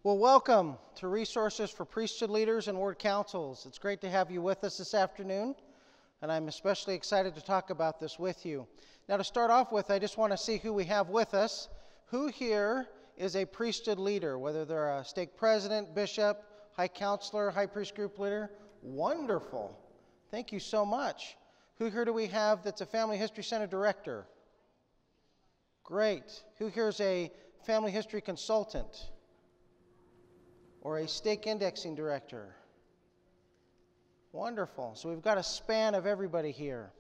Well, welcome to Resources for Priesthood Leaders and Ward Councils. It's great to have you with us this afternoon, and I'm especially excited to talk about this with you. Now, to start off with, I just want to see who we have with us. Who here is a priesthood leader, whether they're a stake president, bishop, high counselor, high priest group leader? Wonderful. Thank you so much. Who here do we have that's a Family History Center director? Great. Who here is a family history consultant? Or a stake indexing director? Wonderful. So we've got a span of everybody here.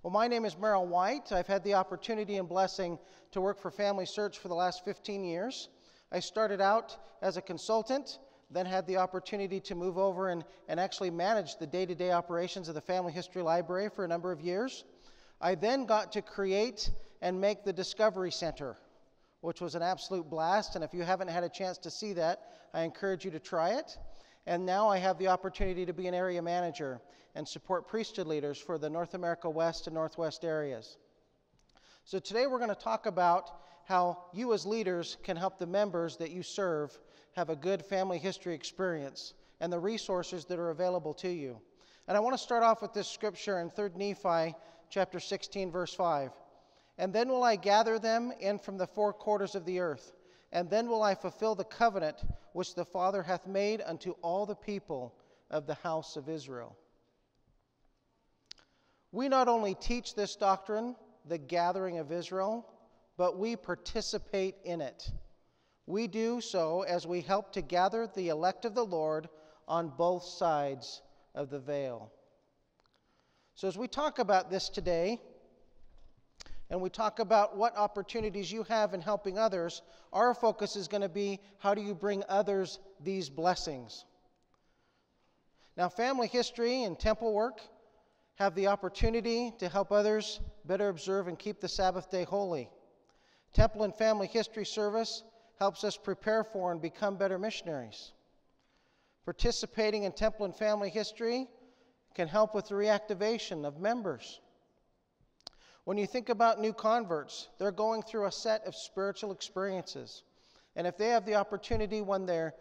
Well, my name is Merrill White. I've had the opportunity and blessing to work for Family Search for the last 15 years. I started out as a consultant, then had the opportunity to move over and actually manage the day-to-day operations of the Family History Library for a number of years. I then got to create and make the Discovery Center, which was an absolute blast, and if you haven't had a chance to see that, I encourage you to try it. And now I have the opportunity to be an area manager and support priesthood leaders for the North America West and Northwest areas. So today we're going to talk about how you as leaders can help the members that you serve have a good family history experience and the resources that are available to you. And I want to start off with this scripture in 3 Nephi chapter 16, verse 5. And then will I gather them in from the four quarters of the earth, and then will I fulfill the covenant which the Father hath made unto all the people of the house of Israel. We not only teach this doctrine, the gathering of Israel, but we participate in it. We do so as we help to gather the elect of the Lord on both sides of the veil. So as we talk about this today, and we talk about what opportunities you have in helping others, our focus is going to be how do you bring others these blessings. Now, family history and temple work have the opportunity to help others better observe and keep the Sabbath day holy. Temple and family history service helps us prepare for and become better missionaries. Participating in temple and family history can help with the reactivation of members. When you think about new converts, they're going through a set of spiritual experiences. And if they have the opportunity when they're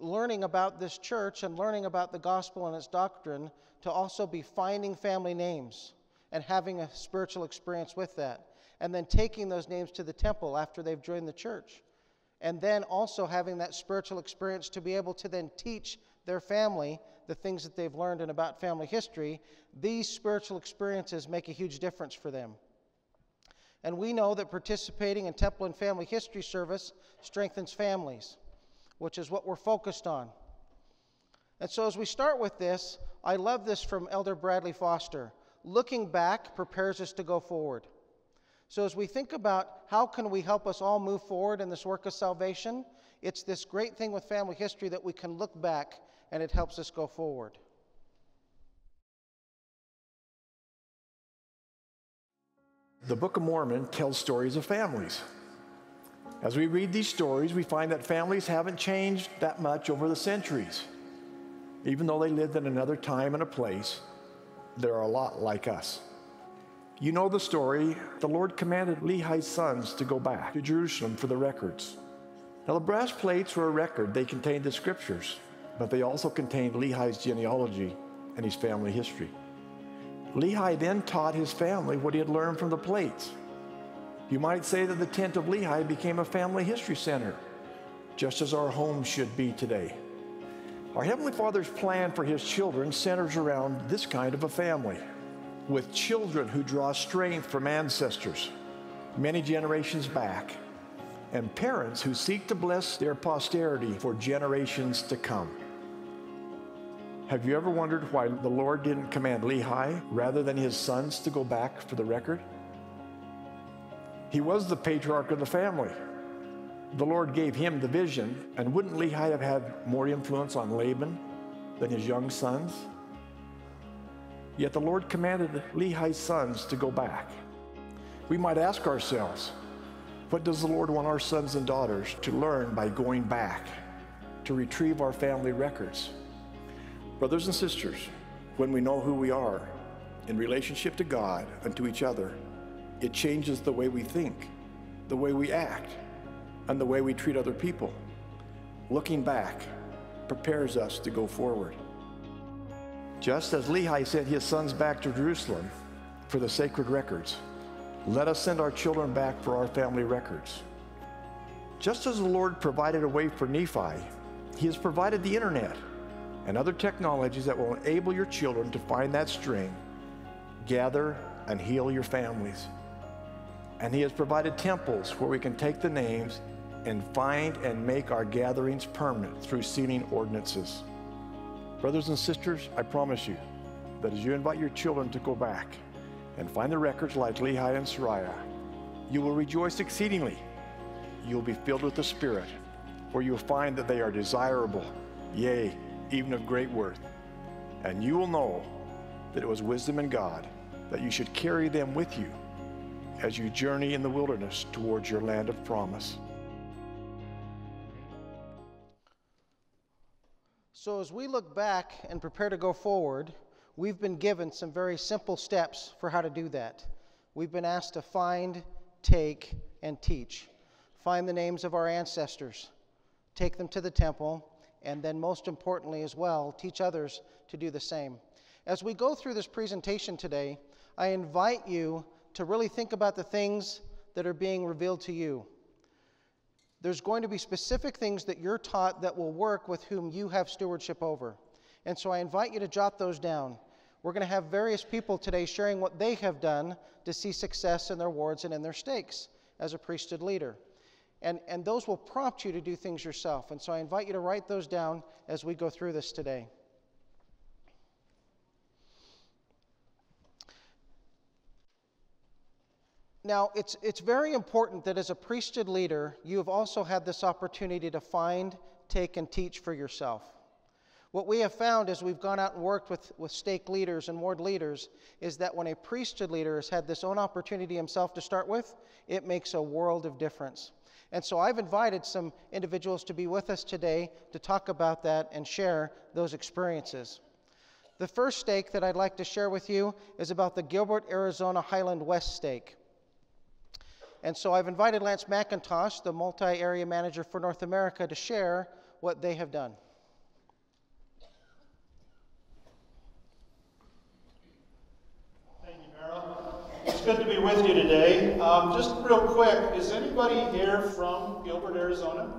learning about this church and learning about the gospel and its doctrine to also be finding family names and having a spiritual experience with that, and then taking those names to the temple after they've joined the church, and then also having that spiritual experience to be able to then teach their family the things that they've learned and about family history, these spiritual experiences make a huge difference for them. And we know that participating in temple and family history service strengthens families, which is what we're focused on. And so as we start with this, I love this from Elder Bradley Foster. Looking back prepares us to go forward. So as we think about how can we help us all move forward in this work of salvation, it's this great thing with family history that we can look back and it helps us go forward. The Book of Mormon tells stories of families. As we read these stories, we find that families haven't changed that much over the centuries. Even though they lived in another time and a place, they're a lot like us. You know the story. The Lord commanded Lehi's sons to go back to Jerusalem for the records. Now, the brass plates were a record. They contained the scriptures, but they also contained Lehi's genealogy and his family history. Lehi then taught his family what he had learned from the plates. You might say that the tent of Lehi became a family history center, just as our home should be today. Our Heavenly Father's plan for his children centers around this kind of a family, with children who draw strength from ancestors many generations back, and parents who seek to bless their posterity for generations to come. Have you ever wondered why the Lord didn't command Lehi rather than his sons to go back for the record? He was the patriarch of the family. The Lord gave him the vision, and wouldn't Lehi have had more influence on Laban than his young sons? Yet the Lord commanded Lehi's sons to go back. We might ask ourselves, what does the Lord want our sons and daughters to learn by going back to retrieve our family records? Brothers and sisters, when we know who we are in relationship to God and to each other, it changes the way we think, the way we act, and the way we treat other people. looking back prepares us to go forward. Just as Lehi sent his sons back to Jerusalem for the sacred records, let us send our children back for our family records. Just as the Lord provided a way for Nephi, He has provided the internet and other technologies that will enable your children to find that string, gather, and heal your families. And He has provided temples where we can take the names and find and make our gatherings permanent through sealing ordinances. Brothers and sisters, I promise you that as you invite your children to go back and find the records like Lehi and Sariah, you will rejoice exceedingly. You will be filled with the Spirit, for you will find that they are desirable, yea, even of great worth. And you will know that it was wisdom in God that you should carry them with you as you journey in the wilderness towards your land of promise. So as we look back and prepare to go forward, we've been given some very simple steps for how to do that. We've been asked to find, take, and teach. Find the names of our ancestors, take them to the temple, and then most importantly as well, teach others to do the same. As we go through this presentation today, I invite you to really think about the things that are being revealed to you. There's going to be specific things that you're taught that will work with whom you have stewardship over. And so I invite you to jot those down. We're going to have various people today sharing what they have done to see success in their wards and in their stakes as a priesthood leader. And those will prompt you to do things yourself. And so I invite you to write those down as we go through this today. Now, it's very important that as a priesthood leader, you have also had this opportunity to find, take, and teach for yourself. What we have found as we've gone out and worked with stake leaders and ward leaders is that when a priesthood leader has had this own opportunity himself to start with, it makes a world of difference. And so I've invited some individuals to be with us today to talk about that and share those experiences. The first stake that I'd like to share with you is about the Gilbert, Arizona Highland West stake. And so I've invited Lance McIntosh, the multi-area manager for North America, to share what they have done. Thank you, Merrill. It's good to be with you today. Just real quick, is anybody here from Gilbert, Arizona?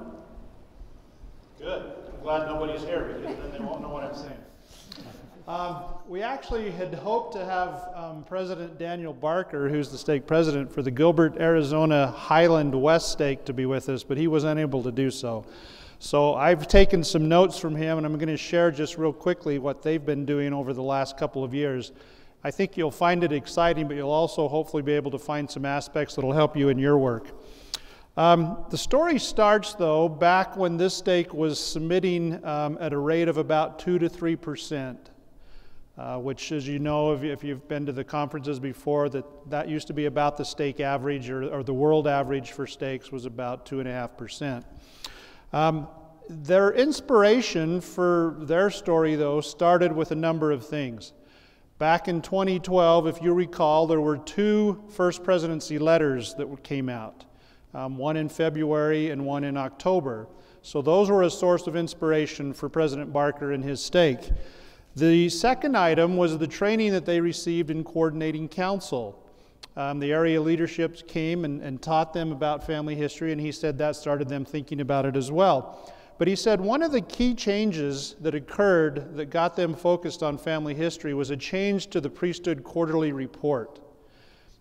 Good. I'm glad nobody's here because then they won't know what I'm saying. We actually had hoped to have President Daniel Barker, who's the stake president for the Gilbert, Arizona Highland West stake, to be with us, but he was unable to do so. So I've taken some notes from him, and I'm going to share just real quickly what they've been doing over the last couple of years. I think you'll find it exciting, but you'll also hopefully be able to find some aspects that will help you in your work. The story starts, though, back when this stake was submitting at a rate of about 2 to 3%. Which, as you know, if you've been to the conferences before, that used to be about the stake average, or the world average for stakes was about 2.5%. Their inspiration for their story, though, started with a number of things. Back in 2012, if you recall, there were 2 First Presidency letters that came out, one in February and one in October. So those were a source of inspiration for President Barker and his stake. The second item was the training that they received in coordinating council. The area leaderships came and taught them about family history, and he said that started them thinking about it as well. But he said one of the key changes that occurred that got them focused on family history was a change to the Priesthood quarterly report.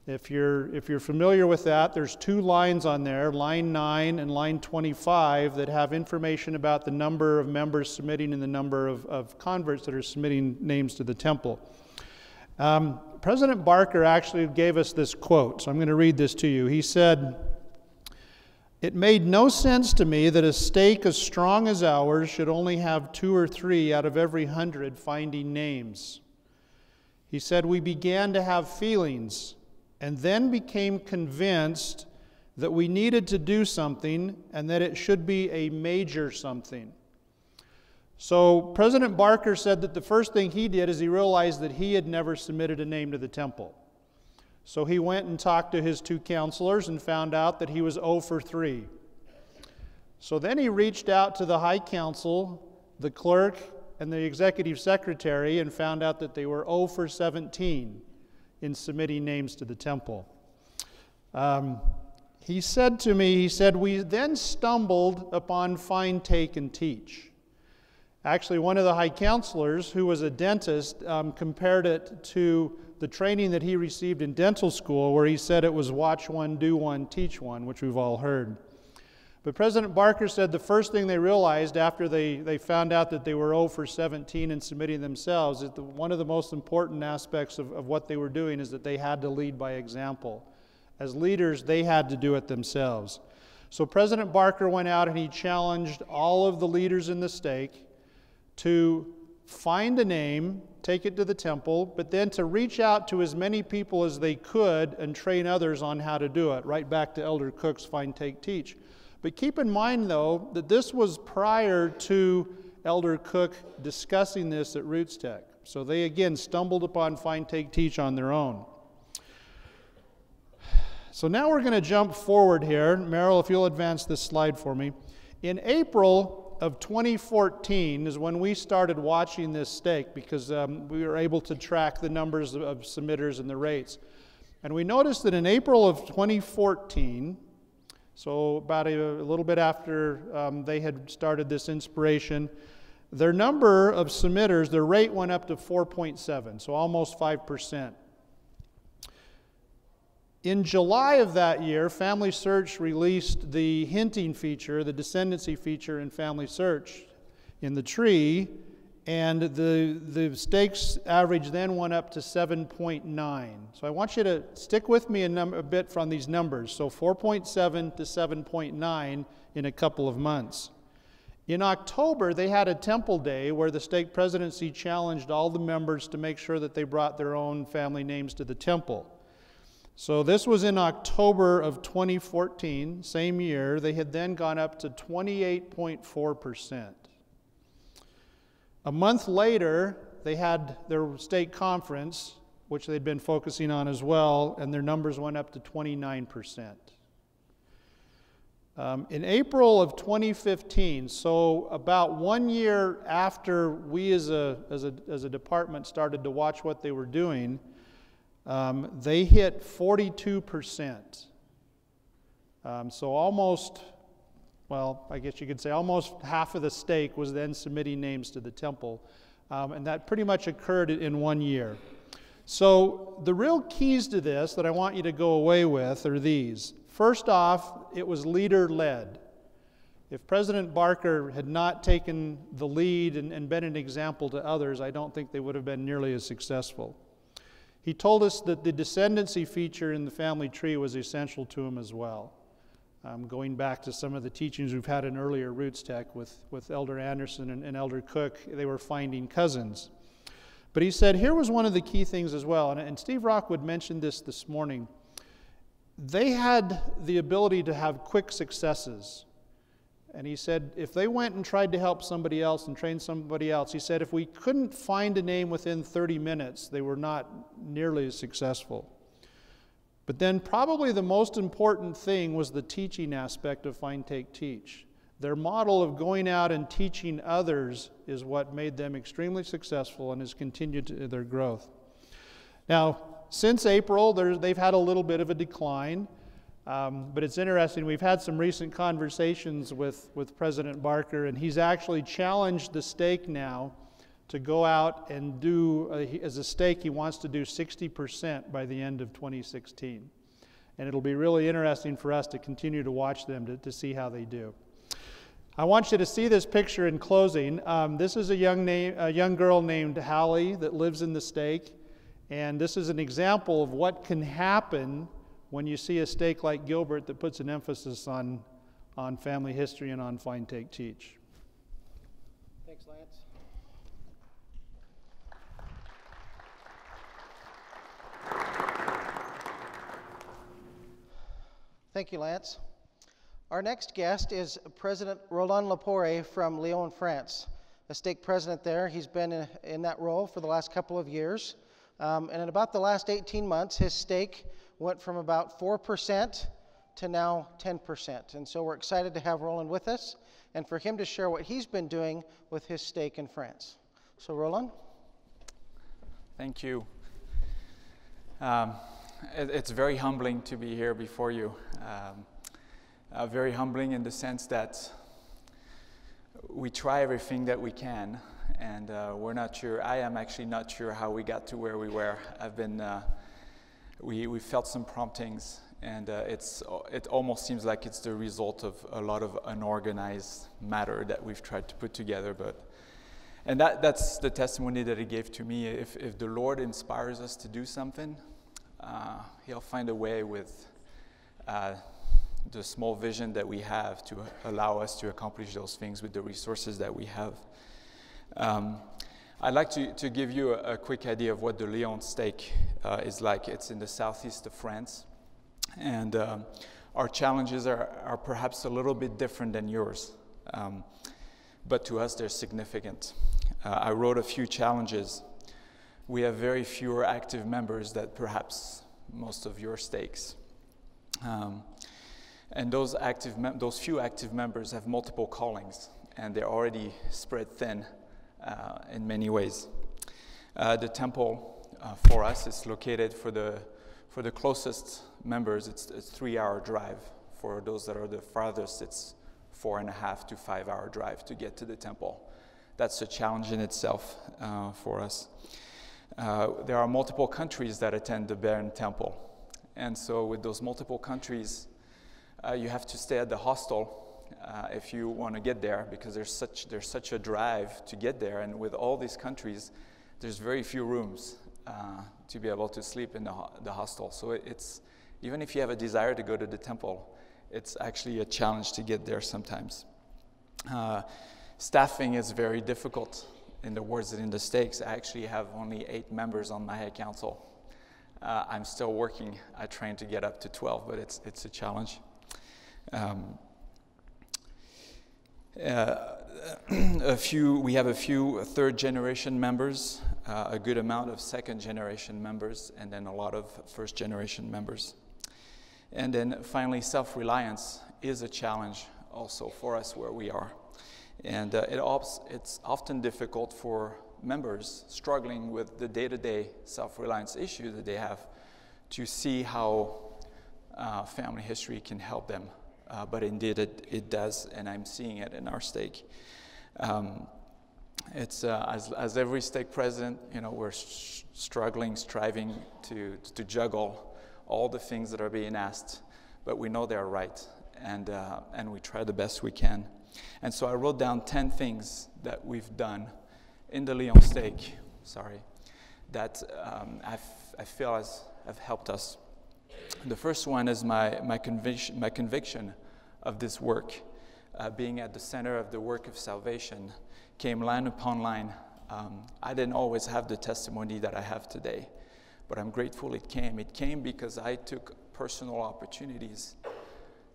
If you're familiar with that, there's 2 lines on there, line 9 and line 25, that have information about the number of members submitting and the number of converts that are submitting names to the temple. President Barker actually gave us this quote, so I'm going to read this to you. He said, "It made no sense to me that a stake as strong as ours should only have 2 or 3 out of every 100 finding names." He said, "We began to have feelings, and then became convinced that we needed to do something and that it should be a major something." So President Barker said that the first thing he did is he realized that he had never submitted a name to the temple. So he went and talked to his 2 counselors and found out that he was 0 for 3. So then he reached out to the High Council, the clerk, and the executive secretary and found out that they were 0 for 17 in submitting names to the temple. He said to me, we then stumbled upon find, take, and teach. Actually, one of the high counselors, who was a dentist, compared it to the training that he received in dental school, where he said it was watch one, do one, teach one, which we've all heard. But President Barker said the first thing they realized after they found out that they were 0 for 17 in submitting themselves is that one of the most important aspects of what they were doing is that they had to lead by example. As leaders, they had to do it themselves. So President Barker went out and he challenged all of the leaders in the stake to find a name, take it to the temple, but then to reach out to as many people as they could and train others on how to do it, right back to Elder Cook's find, take, teach. But keep in mind, though, that this was prior to Elder Cook discussing this at Roots Tech. So they, again, stumbled upon find, take, teach on their own. So now we're going to jump forward here. Merrill, if you'll advance this slide for me. In April of 2014 is when we started watching this stake, because we were able to track the numbers of submitters and the rates. And we noticed that in April of 2014, so about a little bit after they had started this inspiration, their number of submitters, their rate went up to 4.7, so almost 5%. In July of that year, Family Search released the hinting feature, the descendancy feature in Family Search in the tree, and the stakes average then went up to 7.9. So I want you to stick with me a bit from these numbers. So 4.7 to 7.9 in a couple of months. In October, they had a temple day where the stake presidency challenged all the members to make sure that they brought their own family names to the temple. So this was in October of 2014, same year. They had then gone up to 28.4%. A month later, they had their stake conference, which they'd been focusing on as well, and their numbers went up to 29%. In April of 2015, so about 1 year after we as a department started to watch what they were doing, they hit 42%. So almost, well, I guess you could say almost half of the stake was then submitting names to the temple. And that pretty much occurred in 1 year. So the real keys to this that I want you to go away with are these. First off, it was leader-led. If President Barker had not taken the lead and been an example to others, I don't think they would have been nearly as successful. He told us that the descendancy feature in the family tree was essential to him as well. Going back to some of the teachings we've had in earlier Roots Tech with Elder Anderson and Elder Cook, they were finding cousins. But he said here was one of the key things as well, and Steve Rockwood mentioned this morning. They had the ability to have quick successes. And he said if they went and tried to help somebody else and train somebody else, he said if we couldn't find a name within 30 minutes, they were not nearly as successful. But then probably the most important thing was the teaching aspect of Find, Take, Teach. Their model of going out and teaching others is what made them extremely successful and has continued their growth. Now, since April, they've had a little bit of a decline. But it's interesting, we've had some recent conversations with President Barker, and he's actually challenged the stake now to go out and do, as a stake, he wants to do 60% by the end of 2016. And it'll be really interesting for us to continue to watch them to see how they do. I want you to see this picture in closing. This is a young girl named Hallie that lives in the stake, and this is an example of what can happen when you see a stake like Gilbert that puts an emphasis on family history and on Find, Take, Teach. Thanks, Lance. Thank you, Lance. Our next guest is President Roland Lepore from Lyon, France, a stake president there. He's been in that role for the last couple of years. And in about the last 18 months, his stake went from about 4% to now 10%. And so we're excited to have Roland with us and for him to share what he's been doing with his stake in France. So Roland? Thank you. It's very humbling to be here before you. Very humbling in the sense that we try everything that we can, and we're not sure. I am actually not sure how we got to where we were. We felt some promptings, and it almost seems like it's the result of a lot of unorganized matter that we've tried to put together. And that's the testimony that he gave to me. If the Lord inspires us to do something, He'll find a way with the small vision that we have to allow us to accomplish those things with the resources that we have. I'd like to give you a quick idea of what the Lyon stake is like. It's in the southeast of France, and our challenges are perhaps a little bit different than yours, but to us they're significant. I wrote a few challenges. We have very fewer active members than perhaps most of your stakes. And those few active members have multiple callings, and they're already spread thin in many ways. The temple for us is located for the closest members. It's a 3-hour drive. For those that are the farthest, it's 4.5 to 5 hour drive to get to the temple. That's a challenge in itself for us. There are multiple countries that attend the Bern Temple, and so with those multiple countries, you have to stay at the hostel if you want to get there, because there's such a drive to get there, and with all these countries, there's very few rooms to be able to sleep in the hostel. So it's even if you have a desire to go to the temple, it's actually a challenge to get there sometimes. Staffing is very difficult. In the words that in the stakes, I actually have only 8 members on my head council. I'm still working. I trying to get up to 12, but it's a challenge. We have a few third-generation members, a good amount of second-generation members, and then a lot of first-generation members. And then finally, self-reliance is a challenge also for us where we are. And it's often difficult for members struggling with the day-to-day self-reliance issue that they have to see how family history can help them. But indeed it does, and I'm seeing it in our stake. It's as every stake president, we're striving to juggle all the things that are being asked, but we know they're right, and we try the best we can. And so I wrote down 10 things that we've done in the Lyon stake, that I feel have helped us. The first one is my conviction of this work, being at the center of the work of salvation, came line upon line. I didn't always have the testimony that I have today, but I'm grateful it came. It came because I took personal opportunities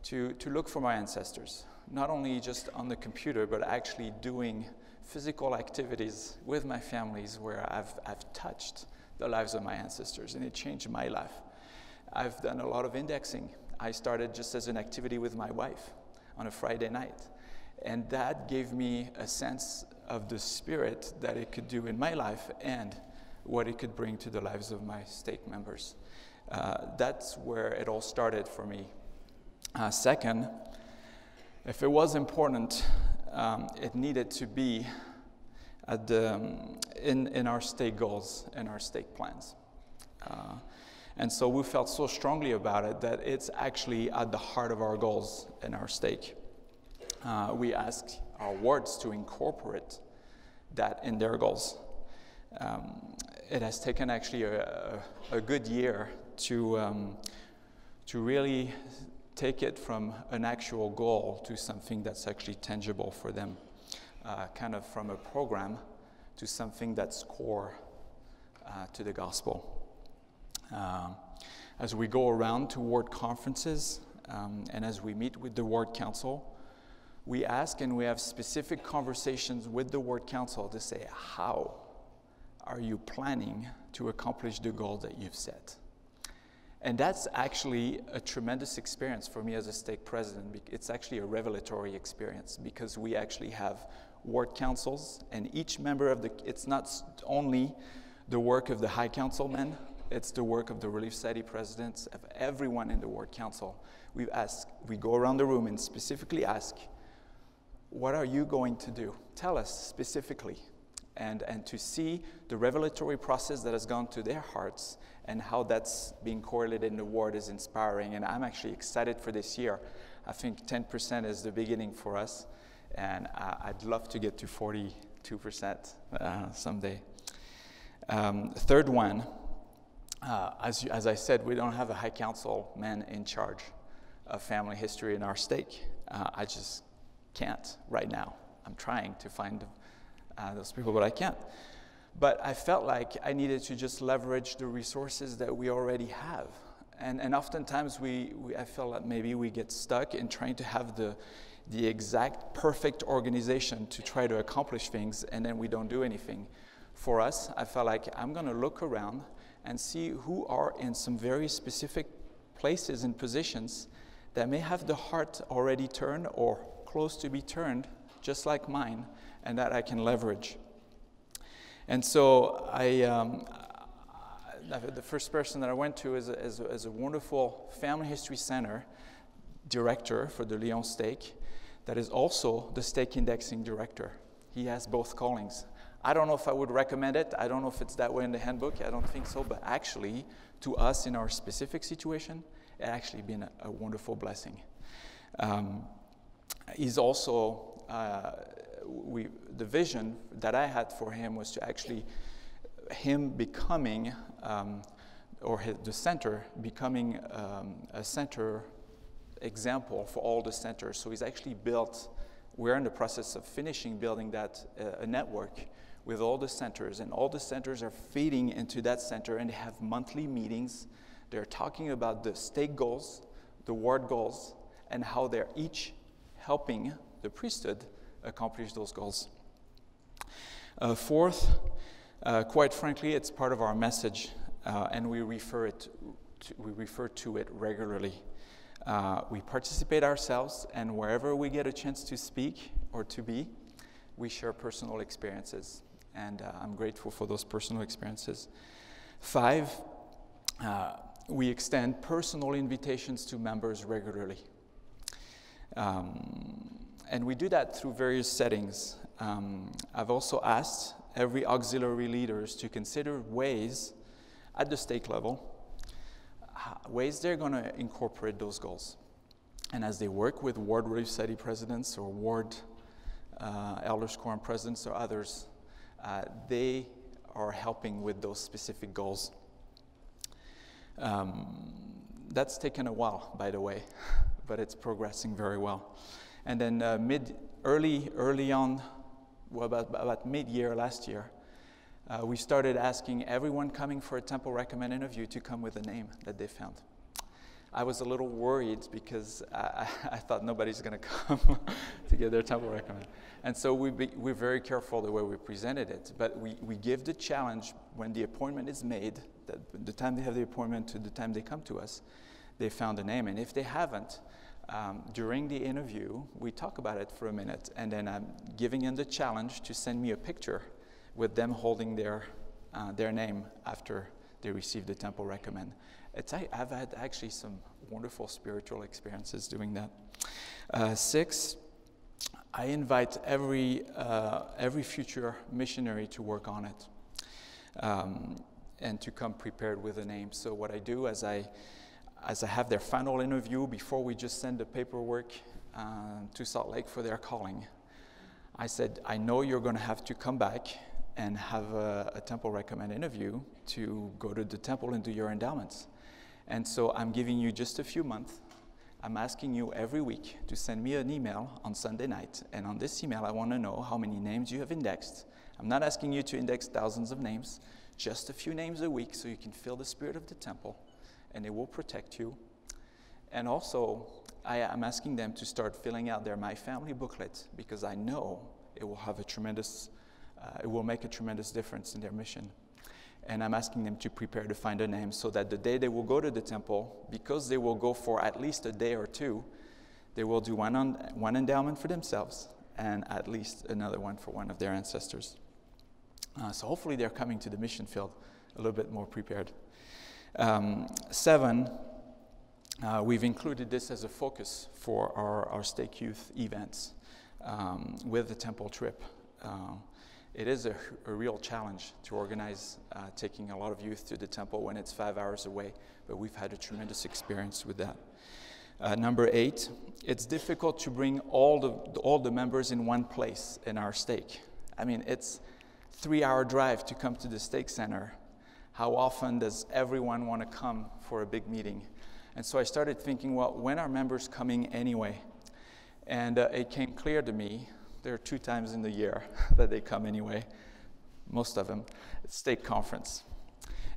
to look for my ancestors, not only just on the computer, but actually doing physical activities with my families where I've touched the lives of my ancestors, and it changed my life. I've done a lot of indexing. I started just as an activity with my wife on a Friday night, and that gave me a sense of the spirit that it could do in my life and what it could bring to the lives of my stake members. That's where it all started for me. Second, if it was important, it needed to be in our stake goals and our stake plans. And so we felt so strongly about it that it's actually at the heart of our goals and our stake. We asked our wards to incorporate that in their goals. It has taken actually a good year to really take it from an actual goal to something that's actually tangible for them, kind of from a program to something that's core to the gospel. As we go around to ward conferences and as we meet with the ward council, we ask and we have specific conversations with the ward council to say, how are you planning to accomplish the goal that you've set? And that's actually a tremendous experience for me as a stake president. It's actually a revelatory experience because we actually have ward councils, and each member of it's not only the work of the high councilmen, it's the work of the relief society presidents, of everyone in the ward council. We go around the room and specifically ask, what are you going to do? Tell us specifically. And to see the revelatory process that has gone to their hearts and how that's being correlated in the ward is inspiring. And I'm actually excited for this year. I think 10% is the beginning for us. And I'd love to get to 42% someday. Third one, as I said, we don't have a high council man in charge of family history in our stake. I just can't right now. I'm trying to find those people, but I can't. But I felt like I needed to just leverage the resources that we already have. And oftentimes I feel like maybe we get stuck in trying to have the exact perfect organization to try to accomplish things, and then we don't do anything. For us, I felt like I'm going to look around and see who are in some very specific places and positions that may have the heart already turned or close to be turned, just like mine, and that I can leverage. And so the first person that I went to is a wonderful family history center director for the Lyon stake that is also the stake indexing director. He has both callings. I don't know if I would recommend it. I don't know if it's that way in the handbook. I don't think so. But actually, to us in our specific situation, it actually been a wonderful blessing. He's also, the vision that I had for him was to actually, him becoming, the center becoming a center example for all the centers. So he's actually built, we're in the process of finishing building that a network with all the centers, and all the centers are feeding into that center, and they have monthly meetings. They're talking about the stake goals, the ward goals, and how they're each helping the priesthood accomplish those goals. Fourth, quite frankly, it's part of our message, and we refer to it regularly. We participate ourselves, and wherever we get a chance to speak or to be, we share personal experiences, and I'm grateful for those personal experiences. 5, we extend personal invitations to members regularly. And we do that through various settings. I've also asked every auxiliary leaders to consider ways at the stake level, ways they're going to incorporate those goals. And as they work with ward relief society presidents or ward elders quorum presidents or others, they are helping with those specific goals. That's taken a while, by the way, but it's progressing very well. And then early on, well, about mid-year last year, we started asking everyone coming for a temple recommend interview to come with a name that they found. I was a little worried because I thought nobody's going to come to get their temple recommend. And so we're very careful the way we presented it. But we give the challenge when the appointment is made, that the time they have the appointment to the time they come to us, they found a name. And if they haven't, during the interview, we talk about it for a minute. And then I'm giving them the challenge to send me a picture with them holding their name after they receive the temple recommend. I've had actually some wonderful spiritual experiences doing that. 6, I invite every future missionary to work on it and to come prepared with a name. So what I do as I have their final interview, before we just send the paperwork to Salt Lake for their calling, I said, I know you're going to have to come back and have a temple recommend interview to go to the temple and do your endowments. And so I'm giving you just a few months. I'm asking you every week to send me an email on Sunday night. And on this email, I want to know how many names you have indexed. I'm not asking you to index thousands of names, just a few names a week so you can feel the spirit of the temple, and it will protect you. And also, I'm asking them to start filling out their My Family booklet, because I know it will have it will make a tremendous difference in their mission. And I'm asking them to prepare to find a name so that the day they will go to the temple, because they will go for at least a day or two, they will do one endowment for themselves and at least another one for one of their ancestors. So hopefully they're coming to the mission field a little bit more prepared. 7, we've included this as a focus for our stake youth events with the temple trip. It is a real challenge to organize taking a lot of youth to the temple when it's 5 hours away, but we've had a tremendous experience with that. Number 8, it's difficult to bring all the members in one place in our stake. I mean, it's 3-hour drive to come to the stake center. How often does everyone want to come for a big meeting? And so I started thinking, well, when are members coming anyway? And it came clear to me, there are 2 times in the year that they come anyway, most of them, it's stake conference.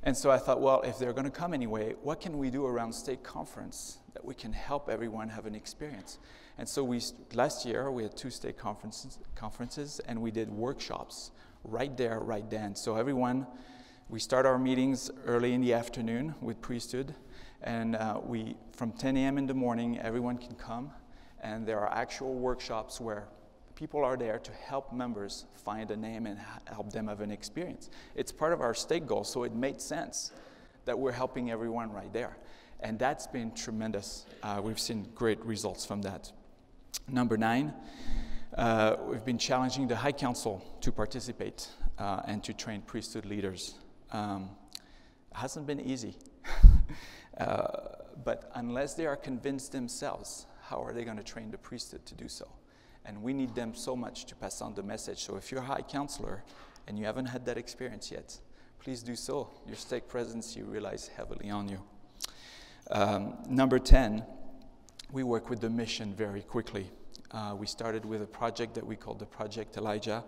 And so I thought, well, if they're going to come anyway, what can we do around stake conference that we can help everyone have an experience? And so last year, we had 2 stake conferences, and we did workshops right there, right then. So we start our meetings early in the afternoon with Priesthood, and from 10 a.m. in the morning, everyone can come, and there are actual workshops where people are there to help members find a name and help them have an experience. It's part of our stake goal, so it made sense that we're helping everyone right there. And that's been tremendous. We've seen great results from that. Number 9, we've been challenging the High Council to participate and to train priesthood leaders. It hasn't been easy. But unless they are convinced themselves, how are they going to train the priesthood to do so? And we need them so much to pass on the message. So if you're a high counselor and you haven't had that experience yet, please do so. Your stake presidency relies heavily on you. Number 10, we work with the mission very quickly. We started with a project that we called the Project Elijah.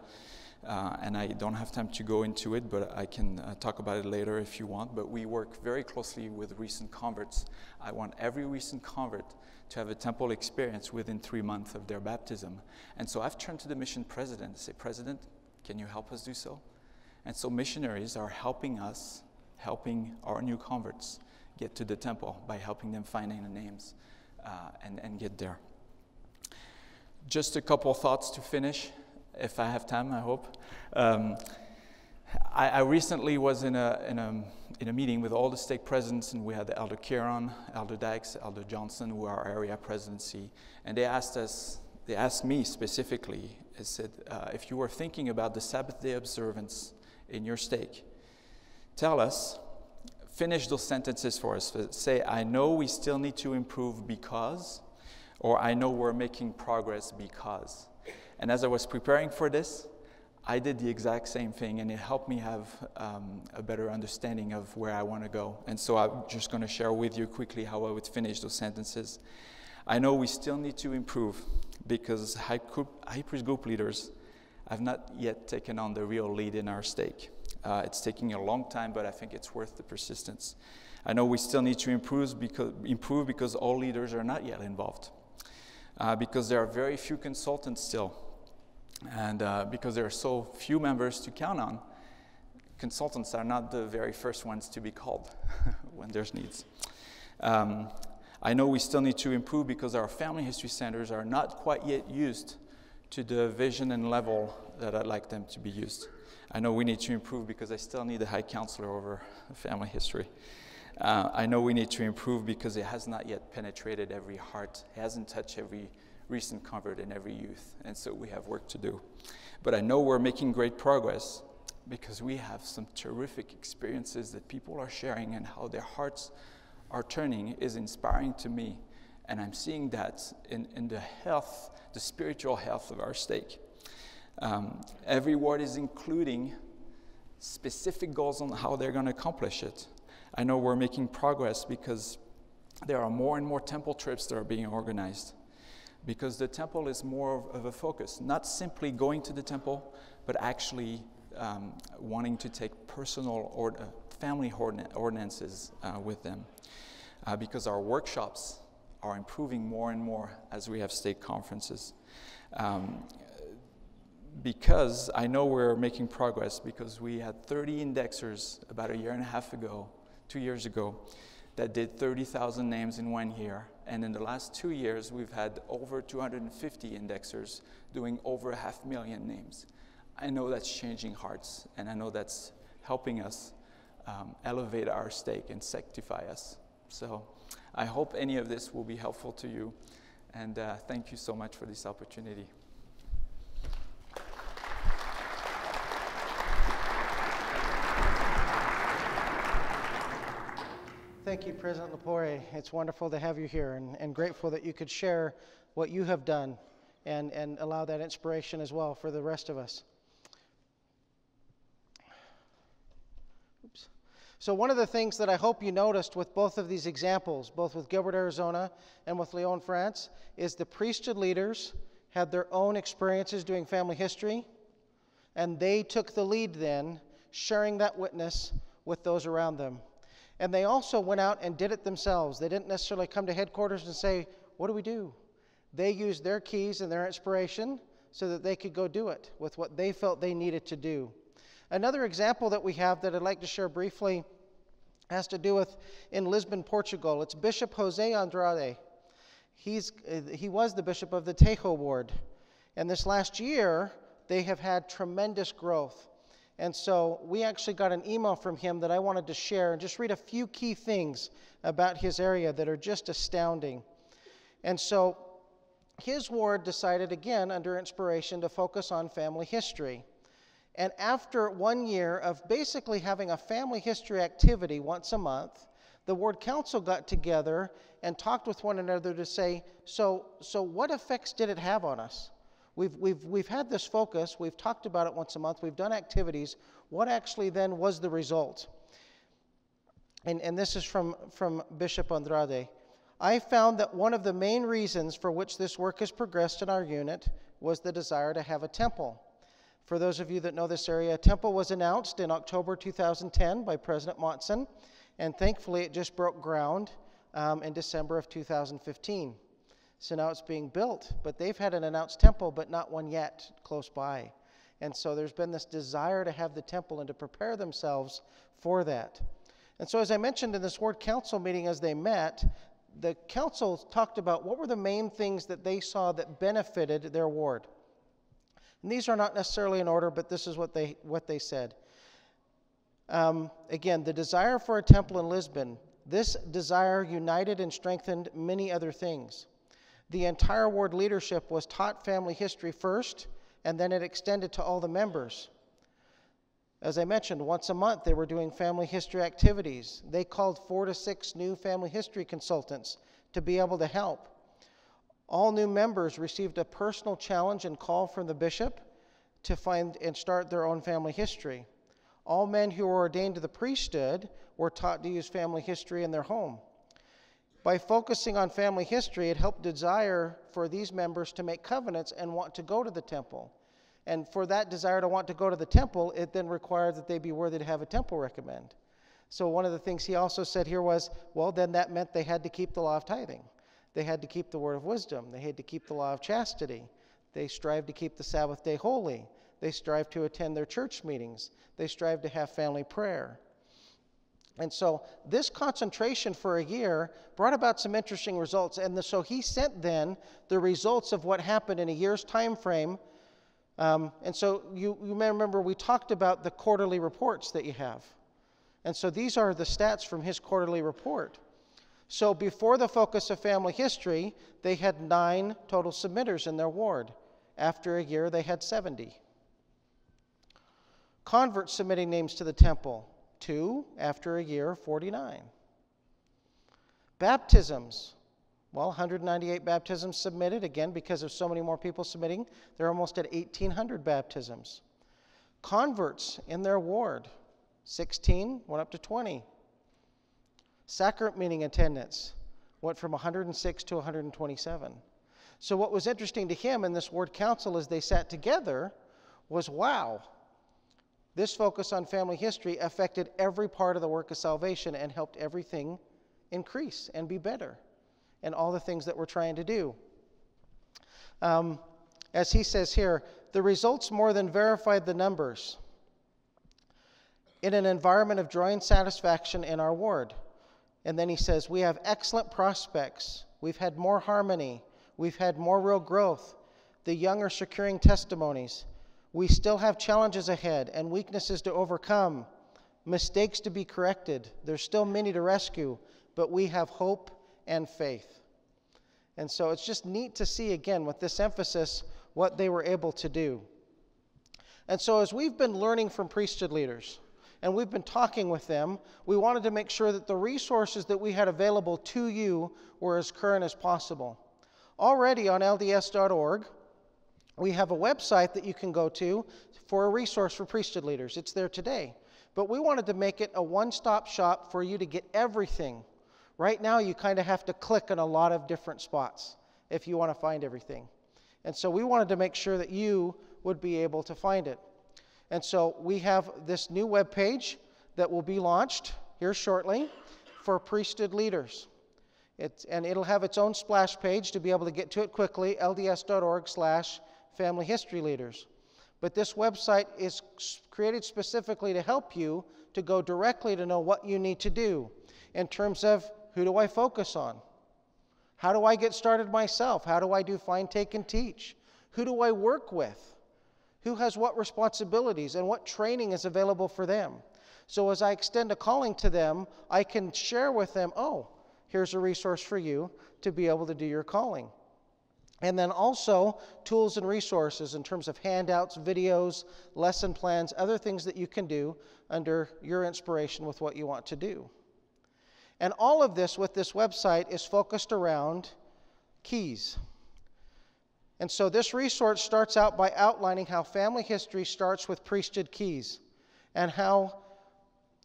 And I don't have time to go into it, but I can talk about it later if you want. But we work very closely with recent converts. I want every recent convert to have a temple experience within 3 months of their baptism. And so I've turned to the mission president and say, President, can you help us do so? And so missionaries are helping our new converts get to the temple by helping them finding the names and get there. Just a couple thoughts to finish. If I have time, I hope. I recently was in a meeting with all the stake presidents, and we had Elder Kieran, Elder Dykes, Elder Johnson, who are our area presidency, and they asked me specifically, they said, if you were thinking about the Sabbath day observance in your stake, tell us, finish those sentences for us. Say, I know we still need to improve because, or I know we're making progress because. And as I was preparing for this, I did the exact same thing, and it helped me have a better understanding of where I want to go. And so I'm just going to share with you quickly how I would finish those sentences. I know we still need to improve because high priest group leaders have not yet taken on the real lead in our stake. It's taking a long time, but I think it's worth the persistence. I know we still need to improve because all leaders are not yet involved. Because there are very few consultants still. And because there are so few members to count on, consultants are not the very first ones to be called when there's needs. I know we still need to improve because our family history centers are not quite yet used to the vision and level that I'd like them to be used. I know we need to improve because I still need a high counselor over family history. I know we need to improve because it has not yet penetrated every heart. It hasn't touched every recent convert and every youth, and so we have work to do. But I know we're making great progress because we have some terrific experiences that people are sharing, and how their hearts are turning is inspiring to me. And I'm seeing that in the health, the spiritual health of our stake. Every ward is including specific goals on how they're going to accomplish it. I know we're making progress because there are more and more temple trips that are being organized. Because the temple is more of a focus, not simply going to the temple, but actually wanting to take personal or family ordinances with them. Because our workshops are improving more and more as we have stake conferences. because I know we're making progress, because we had 30 indexers about a year and a half ago, 2 years ago, that did 30,000 names in 1 year. And in the last 2 years, we've had over 250 indexers doing over 500,000 names. I know that's changing hearts, and I know that's helping us elevate our stake and sanctify us. So I hope any of this will be helpful to you, and thank you so much for this opportunity. Thank you, President Lepore. It's wonderful to have you here, and grateful that you could share what you have done and allow that inspiration as well for the rest of us. Oops. So one of the things that I hope you noticed with both of these examples, both with Gilbert, Arizona and with Lyon, France, is the priesthood leaders had their own experiences doing family history, and they took the lead then, sharing that witness with those around them. And they also went out and did it themselves. They didn't necessarily come to headquarters and say, what do we do? They used their keys and their inspiration so that they could go do it with what they felt they needed to do. Another example that we have that I'd like to share briefly has to do with in Lisbon, Portugal. It's Bishop Jose Andrade. He was the bishop of the Tejo ward. And this last year, they have had tremendous growth. And so we actually got an email from him that I wanted to share and just read a few key things about his area that are just astounding. And so his ward decided, again, under inspiration, to focus on family history. And after 1 year of basically having a family history activity once a month, the ward council got together and talked with one another to say, so what effects did it have on us? We've had this focus, we've talked about it once a month, we've done activities. What actually then was the result? And this is from Bishop Andrade. I found that one of the main reasons for which this work has progressed in our unit was the desire to have a temple. For those of you that know this area, a temple was announced in October 2010 by President Monson, and thankfully it just broke ground in December of 2015. So now it's being built, but they've had an announced temple, but not one yet close by. And so there's been this desire to have the temple and to prepare themselves for that. And so as I mentioned in this ward council meeting as they met, the council talked about what were the main things that they saw that benefited their ward. And these are not necessarily in order, but this is what they said. Again, the desire for a temple in Lisbon, this desire united and strengthened many other things. The entire ward leadership was taught family history first, and then it extended to all the members. As I mentioned, once a month they were doing family history activities. They called 4 to 6 new family history consultants to be able to help. All new members received a personal challenge and call from the bishop to find and start their own family history. All men who were ordained to the priesthood were taught to use family history in their home. By focusing on family history, it helped desire for these members to make covenants and want to go to the temple. And for that desire to want to go to the temple, it then required that they be worthy to have a temple recommend. So one of the things he also said here was, well, then that meant they had to keep the law of tithing. They had to keep the word of wisdom. They had to keep the law of chastity. They strived to keep the Sabbath day holy. They strived to attend their church meetings. They strived to have family prayer. And so this concentration for a year brought about some interesting results. And so he sent then the results of what happened in a year's time frame. And so you may remember we talked about the quarterly reports that you have. And so these are the stats from his quarterly report. So before the focus of family history, they had 9 total submitters in their ward. After a year, they had 70. Converts submitting names to the temple, 2. After a year, 49. Baptisms, well, 198 baptisms submitted. Again, because of so many more people submitting, they're almost at 1,800 baptisms. Converts in their ward, 16, went up to 20. Sacrament meeting attendance went from 106 to 127. So what was interesting to him and this ward council as they sat together was, wow, this focus on family history affected every part of the work of salvation and helped everything increase and be better and all the things that we're trying to do. as he says here, the results more than verified the numbers in an environment of joy and satisfaction in our ward. And then he says, we have excellent prospects. We've had more harmony. We've had more real growth. The young are securing testimonies. We still have challenges ahead and weaknesses to overcome, mistakes to be corrected. There's still many to rescue, but we have hope and faith. And so it's just neat to see, again, with this emphasis, what they were able to do. And so as we've been learning from priesthood leaders, and we've been talking with them, we wanted to make sure that the resources that we had available to you were as current as possible. Already on LDS.org, we have a website that you can go to for a resource for priesthood leaders. It's there today. But we wanted to make it a one-stop shop for you to get everything. Right now, you kind of have to click in a lot of different spots if you want to find everything. And so we wanted to make sure that you would be able to find it. And so we have this new web page that will be launched here shortly for priesthood leaders. And it'll have its own splash page to be able to get to it quickly, lds.org/family history leaders. But this website is created specifically to help you to go directly to know what you need to do in terms of who do I focus on? How do I get started myself? How do I do find, take, and teach? Who do I work with? Who has what responsibilities and what training is available for them? So as I extend a calling to them, I can share with them, oh, here's a resource for you to be able to do your calling. And then also tools and resources in terms of handouts, videos, lesson plans, other things that you can do under your inspiration with what you want to do. And all of this with this website is focused around keys. And so this resource starts out by outlining how family history starts with priesthood keys and how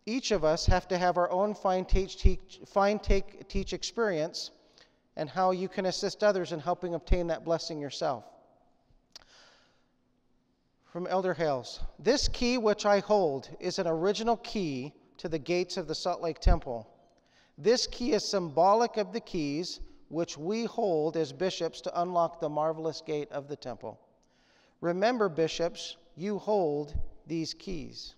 each of us have to have our own find, take, teach experience and how you can assist others in helping obtain that blessing yourself. From Elder Hales, this key which I hold is an original key to the gates of the Salt Lake Temple. This key is symbolic of the keys which we hold as bishops to unlock the marvelous gate of the temple. Remember, bishops, you hold these keys.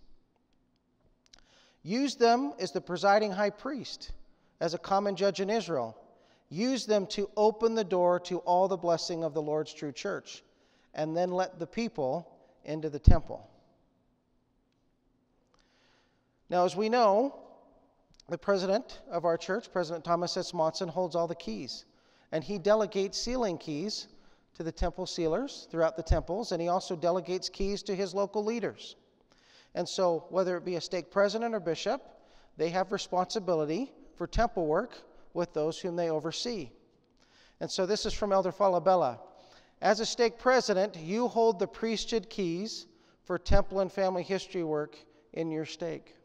Use them as the presiding high priest, as a common judge in Israel. Use them to open the door to all the blessing of the Lord's true church, and then let the people into the temple. Now, as we know, the president of our church, President Thomas S. Monson, holds all the keys, and he delegates sealing keys to the temple sealers throughout the temples, and he also delegates keys to his local leaders. And so, whether it be a stake president or bishop, they have responsibility for temple work with those whom they oversee. And so this is from Elder Falabella. As a stake president, you hold the priesthood keys for temple and family history work in your stake.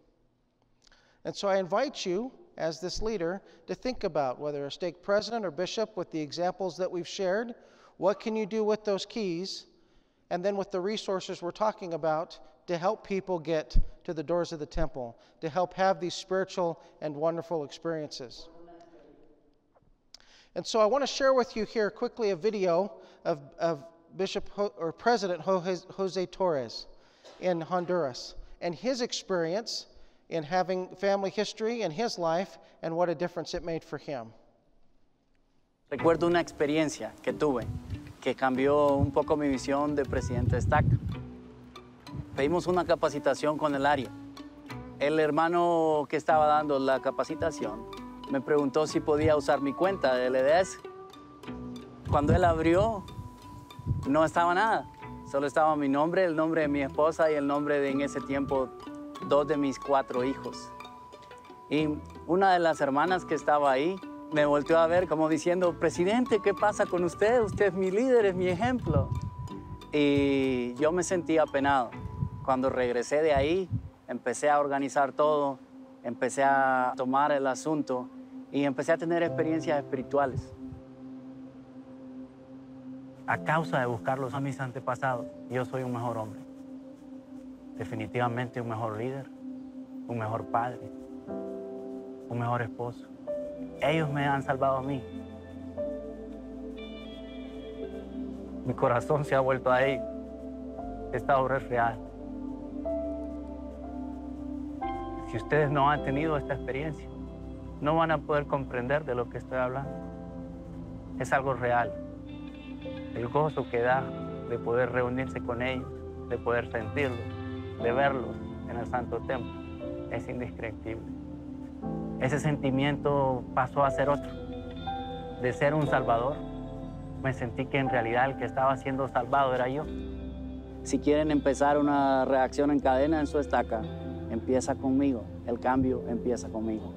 And so I invite you, as this leader, to think about whether a stake president or bishop, with the examples that we've shared, what can you do with those keys, and then with the resources we're talking about to help people get to the doors of the temple, to help have these spiritual and wonderful experiences. And so I want to share with you here quickly a video of Bishop or President Jose Torres in Honduras and his experience in having family history in his life and what a difference it made for him. Recuerdo una experiencia que tuve que cambió un poco mi visión de presidente STAC. Pedimos una capacitación con el área. El hermano que estaba dando la capacitación me preguntó si podía usar mi cuenta de LDS. Cuando él abrió, no estaba nada. Solo estaba mi nombre, el nombre de mi esposa y el nombre de, en ese tiempo, 2 de mis 4 hijos. Y una de las hermanas que estaba ahí me volteó a ver como diciendo, presidente, ¿qué pasa con usted? Usted es mi líder, es mi ejemplo. Y yo me sentí apenado. Cuando regresé de ahí, empecé a organizar todo, empecé a tomar el asunto y empecé a tener experiencias espirituales. A causa de buscarlos a mis antepasados, yo soy un mejor hombre. Definitivamente un mejor líder, un mejor padre, un mejor esposo. Ellos me han salvado a mí. Mi corazón se ha vuelto a ellos. Esta obra es real. Si ustedes no han tenido esta experiencia, no van a poder comprender de lo que estoy hablando. Es algo real. El gozo que da de poder reunirse con ellos, de poder sentirlos, de verlos en el Santo Templo, es indescriptible. Ese sentimiento pasó a ser otro. De ser un salvador, me sentí que en realidad el que estaba siendo salvado era yo. Si quieren empezar una reacción en cadena en su estaca, empieza conmigo. El cambio empieza conmigo.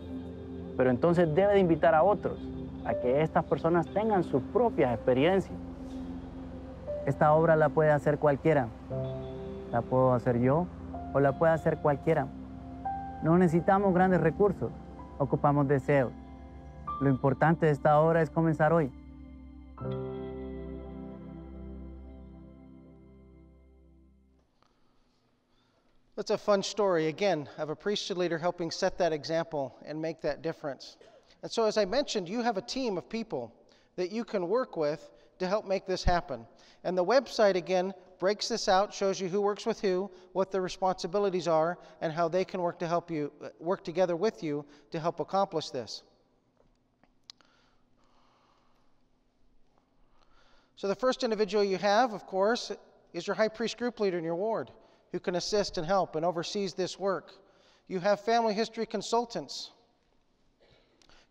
Pero entonces debe de invitar a otros a que estas personas tengan sus propias experiencias. Esta obra la puede hacer cualquiera. La puedo hacer yo o la puede hacer cualquiera. No necesitamos grandes recursos, ocupamos deseos. Lo importante de esta obra es comenzar hoy. That's a fun story, again, of a priesthood leader helping set that example and make that difference. And so, as I mentioned, you have a team of people that you can work with to help make this happen. And the website, again, breaks this out, shows you who works with who, what the responsibilities are, and how they can work together with you to help accomplish this. So the first individual you have, of course, is your high priest group leader in your ward, who can assist and help and oversees this work. You have family history consultants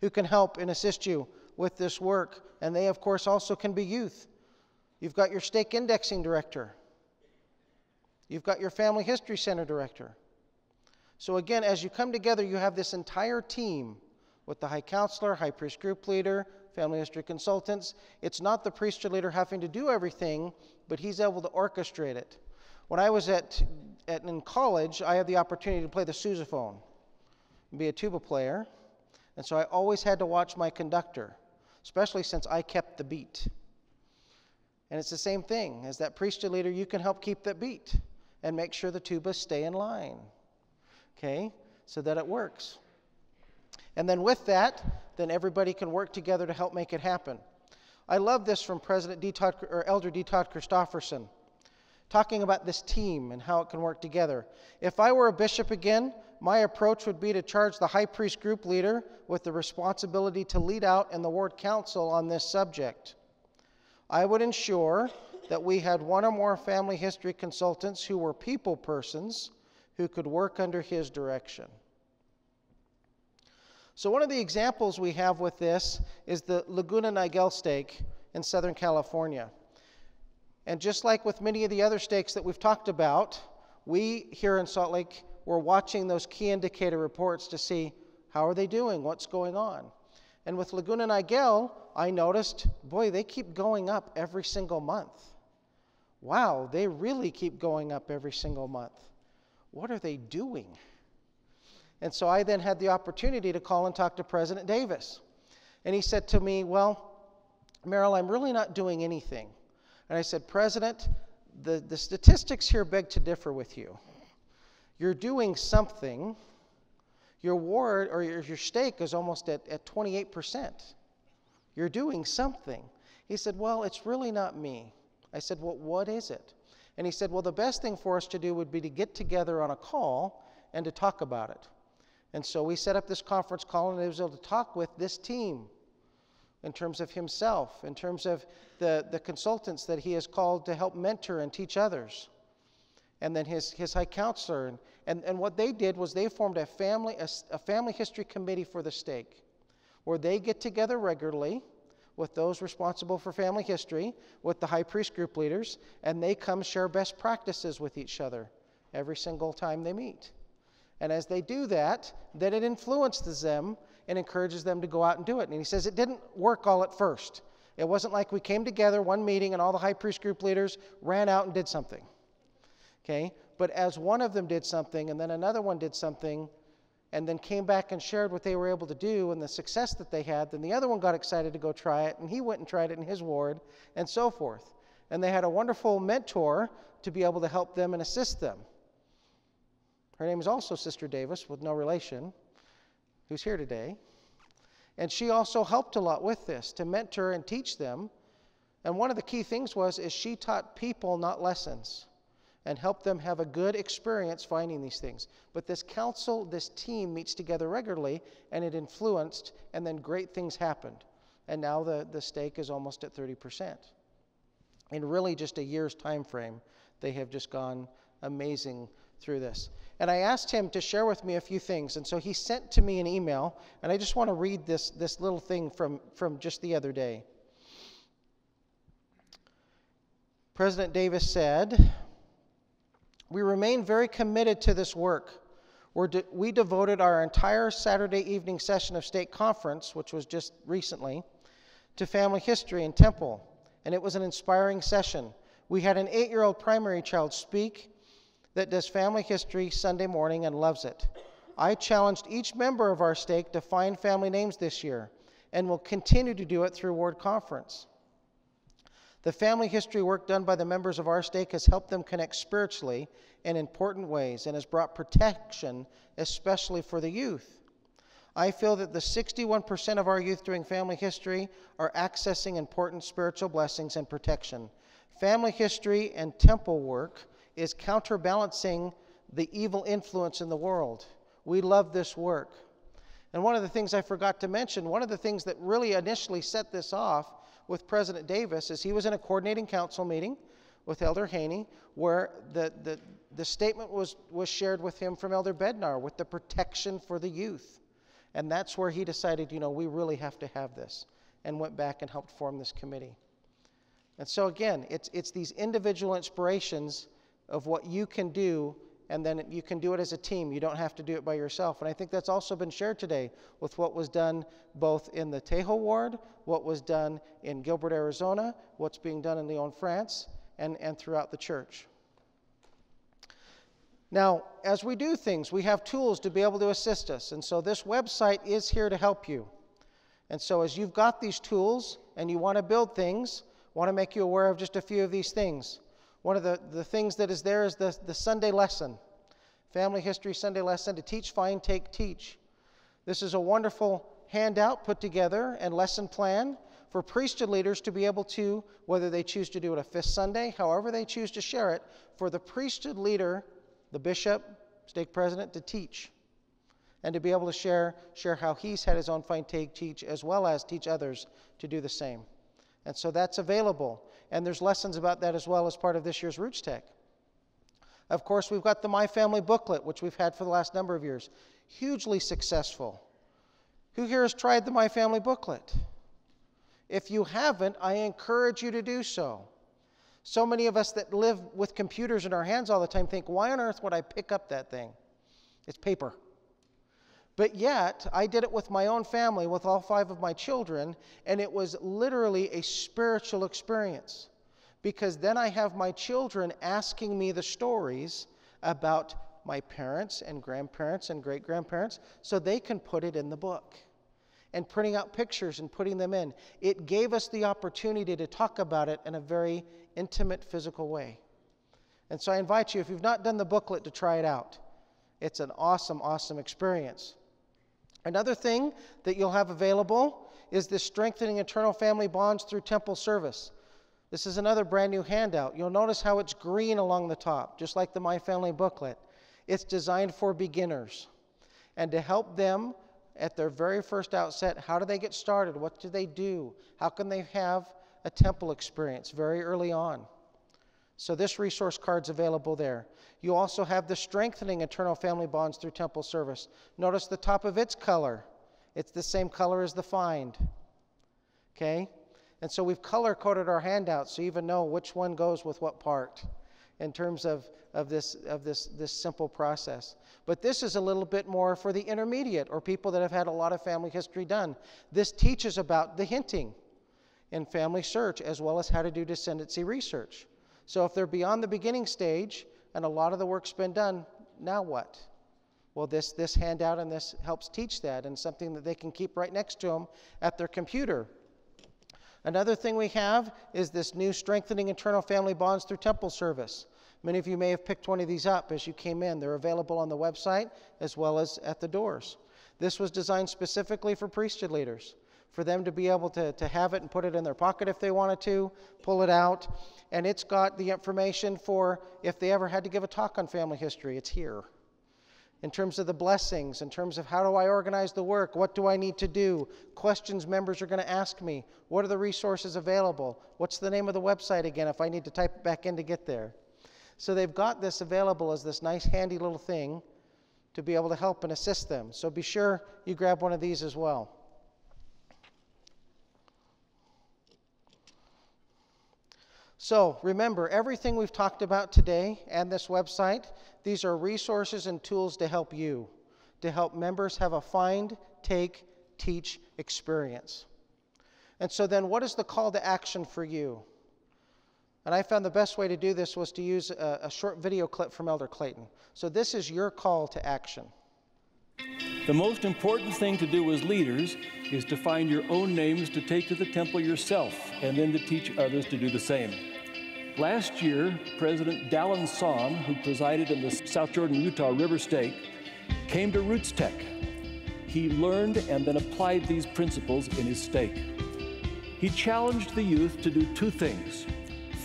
who can help and assist you with this work, and they, of course, also can be youth. You've got your stake indexing director. You've got your family history center director. So again, as you come together, you have this entire team with the high counselor, high priest group leader, family history consultants. It's not the priesthood leader having to do everything, but he's able to orchestrate it. When I was in college, I had the opportunity to play the sousaphone, be a tuba player, and so I always had to watch my conductor, especially since I kept the beat. And it's the same thing. As that priesthood leader, you can help keep that beat and make sure the tubas stay in line, okay, so that it works. And then with that, then everybody can work together to help make it happen. I love this from Elder D. Todd Christofferson, talking about this team and how it can work together. If I were a bishop again, my approach would be to charge the high priest group leader with the responsibility to lead out in the ward council on this subject. I would ensure that we had one or more family history consultants who were people persons who could work under his direction. So one of the examples we have with this is the Laguna Niguel stake in Southern California. And just like with many of the other stakes that we've talked about, we here in Salt Lake were watching those key indicator reports to see how are they doing, what's going on. And with Laguna Niguel, I noticed, boy, they keep going up every single month. Wow, they really keep going up every single month. What are they doing? And so I then had the opportunity to call and talk to President Davis. And he said to me, well, Merrill, I'm really not doing anything. And I said, President, the statistics here beg to differ with you. You're doing something. Your ward or your stake is almost at 28%. You're doing something. He said, well, it's really not me. I said, well, what is it? And he said, well, the best thing for us to do would be to get together on a call and to talk about it. And so we set up this conference call, and he was able to talk with this team in terms of himself, in terms of the consultants that he has called to help mentor and teach others, and then his high counselor. And what they did was they formed a family history committee for the stake, where they get together regularly with those responsible for family history, with the high priest group leaders, and they come share best practices with each other every single time they meet. And as they do that, then it influences them and encourages them to go out and do it. And he says it didn't work all at first. It wasn't like we came together one meeting and all the high priest group leaders ran out and did something. Okay? But as one of them did something and then another one did something and then came back and shared what they were able to do and the success that they had, then the other one got excited to go try it, and he went and tried it in his ward, and so forth. And they had a wonderful mentor to be able to help them and assist them. Her name is also Sister Davis, with no relation, who's here today. And she also helped a lot with this, to mentor and teach them And one of the key things is she taught people, not lessons, and helped them have a good experience finding these things. But this council, this team meets together regularly, and it influenced, and then great things happened. And now the stake is almost at 30%. In really just a year's time frame, they have just gone amazing through this. And I asked him to share with me a few things, and so he sent to me an email, and I just want to read this little thing from just the other day. President Davis said, "We remain very committed to this work. We devoted our entire Saturday evening session of stake conference, which was just recently, to family history and temple, and it was an inspiring session. We had an 8-year-old primary child speak that does family history Sunday morning and loves it. I challenged each member of our stake to find family names this year, and will continue to do it through Ward Conference. The family history work done by the members of our stake has helped them connect spiritually in important ways and has brought protection, especially for the youth. I feel that the 61% of our youth doing family history are accessing important spiritual blessings and protection. Family history and temple work is counterbalancing the evil influence in the world. We love this work." And one of the things I forgot to mention, one of the things that really initially set this off with President Davis is he was in a coordinating council meeting with Elder Haney where the statement was shared with him from Elder Bednar with the protection for the youth. And that's where he decided, we really have to have this, and went back and helped form this committee. And so again, it's these individual inspirations of what you can do, and then you can do it as a team. You don't have to do it by yourself. And I think that's also been shared today with what was done both in the Tejo Ward, what was done in Gilbert, Arizona, what's being done in Lyon, France, and throughout the church. Now, as we do things, we have tools to be able to assist us. And so this website is here to help you. And so as you've got these tools and you want to build things, I want to make you aware of just a few of these things. One of the things that is there is the Sunday lesson, Family History Sunday lesson, to teach, find, take, teach. This is a wonderful handout put together and lesson plan for priesthood leaders to be able to, whether they choose to do it a 5th Sunday, however they choose to share it, for the priesthood leader, the bishop, stake president, to teach and to be able to share how he's had his own find, take, teach, as well as teach others to do the same. And so that's available. And there's lessons about that as well as part of this year's Roots Tech. Of course, we've got the My Family booklet, which we've had for the last number of years. Hugely successful. Who here has tried the My Family booklet? If you haven't, I encourage you to do so. So many of us that live with computers in our hands all the time think, why on earth would I pick up that thing? It's paper. But yet, I did it with my own family, with all 5 of my children, and it was literally a spiritual experience. Because then I have my children asking me the stories about my parents and grandparents and great-grandparents, so they can put it in the book. And printing out pictures and putting them in. It gave us the opportunity to talk about it in a very intimate, physical way. And so I invite you, if you've not done the booklet, to try it out. It's an awesome, awesome experience. Another thing that you'll have available is this Strengthening Eternal Family Bonds Through Temple Service. This is another brand new handout. You'll notice how it's green along the top, just like the My Family booklet. It's designed for beginners and to help them at their very first outset. How do they get started? What do they do? How can they have a temple experience very early on? So this resource card's available there. You also have the Strengthening Eternal Family Bonds Through Temple Service. Notice the top of its color. It's the same color as the Find. Okay? And so we've color-coded our handouts so you even know which one goes with what part in terms of this simple process. But this is a little bit more for the intermediate or people that have had a lot of family history done. This teaches about the hinting in family search as well as how to do descendancy research. So if they're beyond the beginning stage and a lot of the work's been done, now what? Well, this handout and this helps teach that, and something that they can keep right next to them at their computer. Another thing we have is this new Strengthening Eternal Family Bonds Through Temple Service. Many of you may have picked one of these up as you came in. They're available on the website as well as at the doors. This was designed specifically for priesthood leaders. for them to be able to have it and put it in their pocket if they wanted to, pull it out. And it's got the information for if they ever had to give a talk on family history, it's here. In terms of the blessings, in terms of how do I organize the work, what do I need to do, questions members are going to ask me, what are the resources available, what's the name of the website again if I need to type it back in to get there. So they've got this available as this nice handy little thing to be able to help and assist them. So be sure you grab one of these as well. So remember, everything we've talked about today and this website, these are resources and tools to help you, to help members have a find, take, teach experience. And so then what is the call to action for you? And I found the best way to do this was to use a short video clip from Elder Clayton. So this is your call to action. The most important thing to do as leaders is to find your own names to take to the temple yourself and then to teach others to do the same. Last year, President Dallin Son, who presided in the South Jordan, Utah River Stake, came to Roots Tech. He learned and then applied these principles in his stake. He challenged the youth to do two things.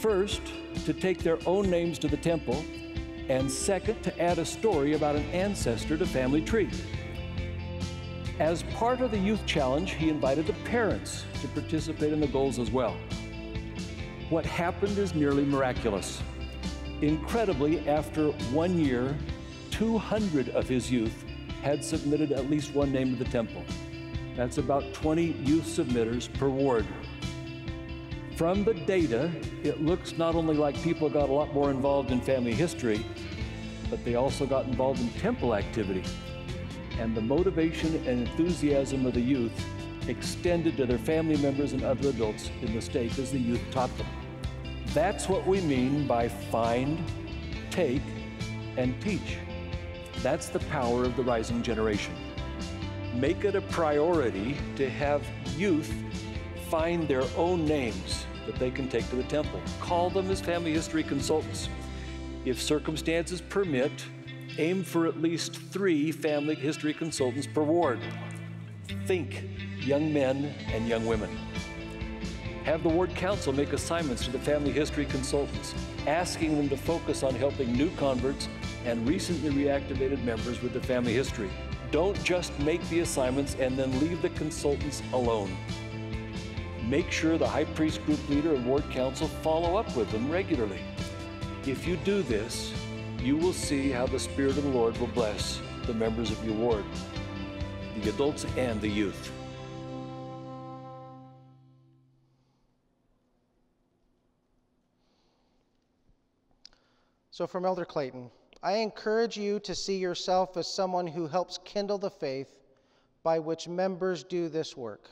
First, to take their own names to the temple, and second, to add a story about an ancestor to family tree. As part of the youth challenge, he invited the parents to participate in the goals as well. What happened is nearly miraculous. Incredibly, after 1 year, 200 of his youth had submitted at least one name to the temple. That's about 20 youth submitters per ward. From the data, it looks not only like people got a lot more involved in family history, but they also got involved in temple activity. And the motivation and enthusiasm of the youth extended to their family members and other adults in the stake as the youth taught them. That's what we mean by find, take, and teach. That's the power of the rising generation. Make it a priority to have youth find their own names that they can take to the temple. Call them as family history consultants. If circumstances permit, aim for at least 3 family history consultants per ward. Think young men and young women. Have the ward council make assignments to the family history consultants, asking them to focus on helping new converts and recently reactivated members with their family history. Don't just make the assignments and then leave the consultants alone. Make sure the high priest group leader and ward council follow up with them regularly. If you do this, you will see how the Spirit of the Lord will bless the members of your ward, the adults and the youth. So from Elder Clayton, I encourage you to see yourself as someone who helps kindle the faith by which members do this work.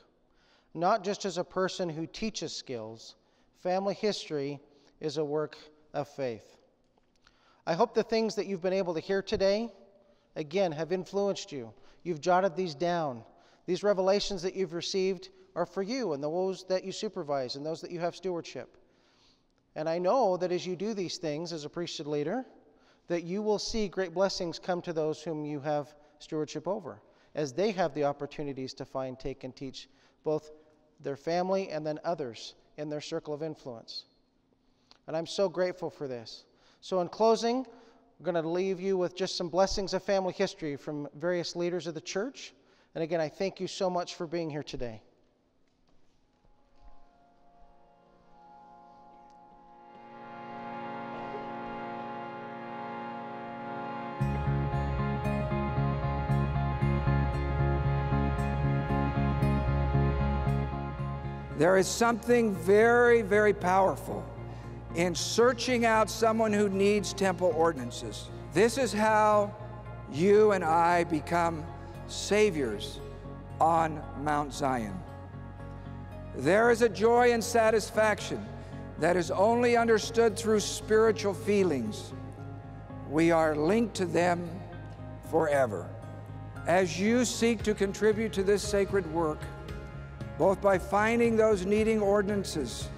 Not just as a person who teaches skills. Family history is a work of faith. I hope the things that you've been able to hear today, again, have influenced you. You've jotted these down. These revelations that you've received are for you and those that you supervise and those that you have stewardship. And I know that as you do these things as a priesthood leader, that you will see great blessings come to those whom you have stewardship over, as they have the opportunities to find, take, and teach both their family and then others in their circle of influence. And I'm so grateful for this. So in closing, I'm going to leave you with just some blessings of family history from various leaders of the church. And again, I thank you so much for being here today. There is something very, very powerful in searching out someone who needs temple ordinances. This is how you and I become saviors on Mount Zion. There is a joy and satisfaction that is only understood through spiritual feelings. We are linked to them forever. As you seek to contribute to this sacred work, both by finding those needing ordinances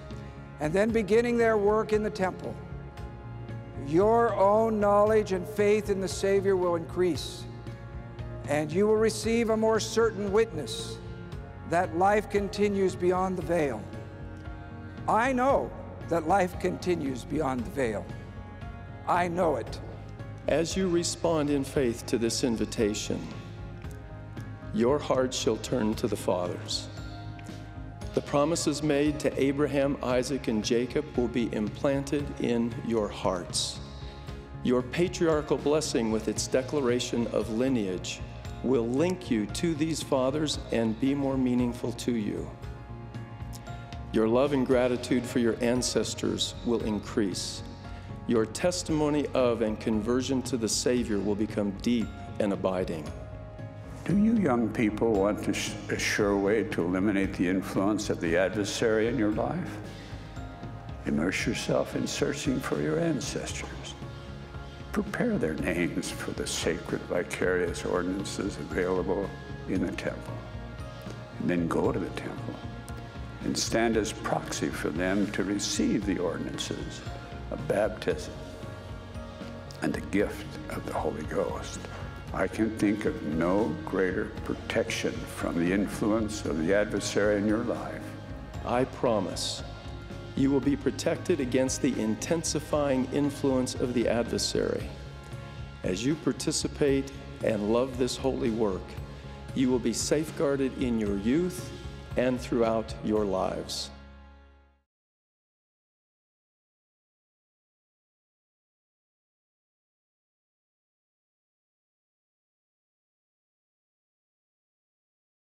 and then beginning their work in the temple, your own knowledge and faith in the Savior will increase, and you will receive a more certain witness that life continues beyond the veil. I know that life continues beyond the veil. I know it. As you respond in faith to this invitation, your heart shall turn to the fathers. The promises made to Abraham, Isaac, and Jacob will be implanted in your hearts. Your patriarchal blessing with its declaration of lineage will link you to these fathers and be more meaningful to you. Your love and gratitude for your ancestors will increase. Your testimony of and conversion to the Savior will become deep and abiding. Do you young people want a sure way to eliminate the influence of the adversary in your life? Immerse yourself in searching for your ancestors. Prepare their names for the sacred vicarious ordinances available in the temple. And then go to the temple and stand as proxy for them to receive the ordinances of baptism and the gift of the Holy Ghost. I can think of no greater protection from the influence of the adversary in your life. I promise you will be protected against the intensifying influence of the adversary. As you participate and love this holy work, you will be safeguarded in your youth and throughout your lives.